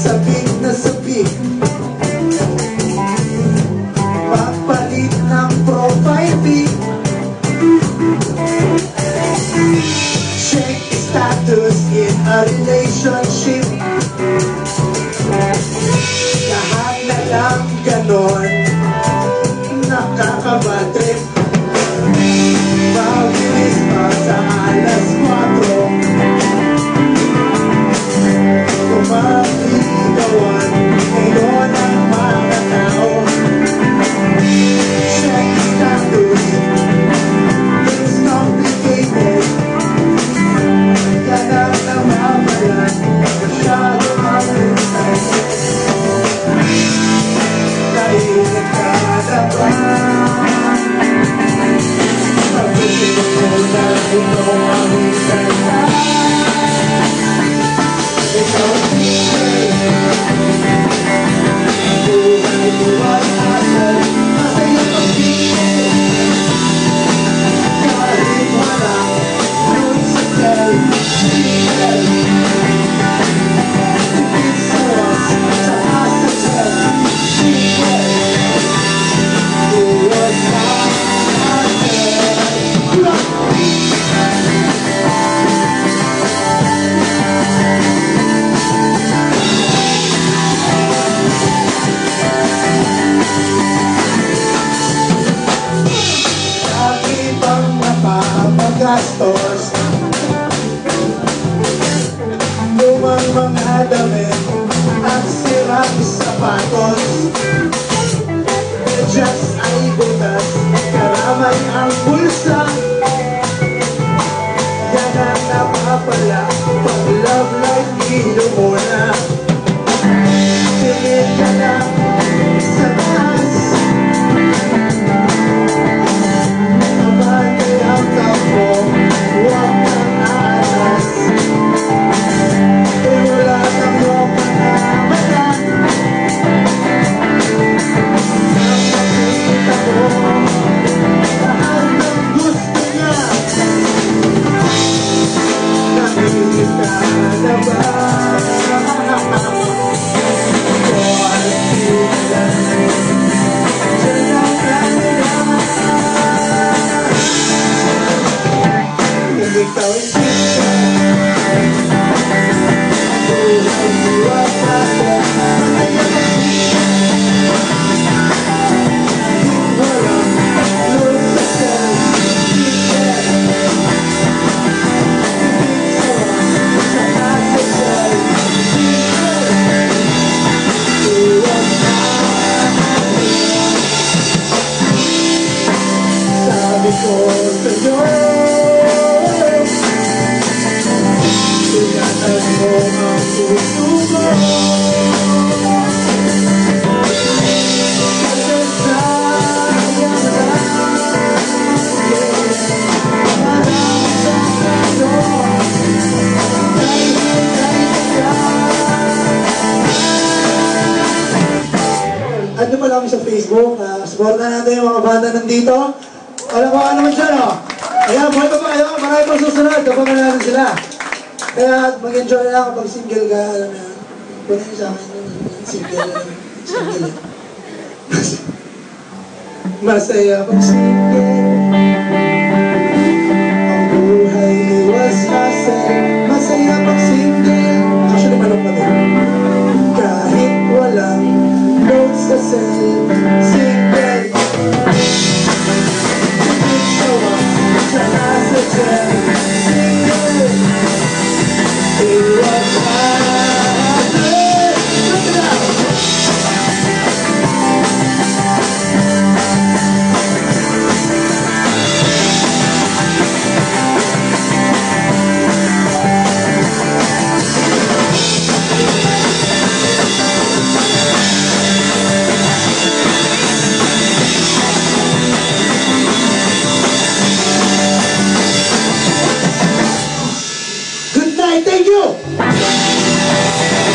Sabik na sabik, papalit ng profile pic. Check status in a relationship. Lahat na lang ganon, nakakabadrip. Mawilis pa sa alas 4, kumaligawan ngayon ang mga tao. Check status, it's complicated. Yan ang namamayan, masyado ang excited. Naiinit ka na ba? Sabihin mo na ito ang ikanta. Ikaw buhay buhay asan, masaya pag-ibig. Kahit wala nun sa self-care, tipid sa was, saka sa self-care. Buhay sa gastos, lumang mga damit at sirang sapatos. Medyas ay butas, karamay ang bulsa. Yan ang napapala, pag love life hilo mo na. Tingin ka lang sa taas, abante ang tapo, huwag kang aalas. E wala kang mapangamalan. Napakita mo lahat ng gusto niya. Nakikinig ka na ba? Ikaw ay sisa, buhay buhay asan, masaya pag-ibig. Walang loob sa self-care, tipid sa was, saka sa self-care. Buwan na sabi ko sa'yo, ingatan mo ang puso mo. Kasi sayang lang, marami sa mundo, dahil kaya. Ano pa lang sa Facebook, supportan natin yung mga banda nandito. Alam mo ano naman siya, no? Ayan, buhay pa ba kayo? Marami pang susunod, kapag natin sila. Kaya mag-enjoy lang kapag single ka, alam mo yan. Kunin niyo sa akin yung single. Masaya pag single. Ang buhay iwas hassle. Masaya pag single. Actually, manok na din. Kahit walang notes sa cell. Single. Tipid sa was, saka sa gel. Single. Iwas hassle. Look it out! Thank you!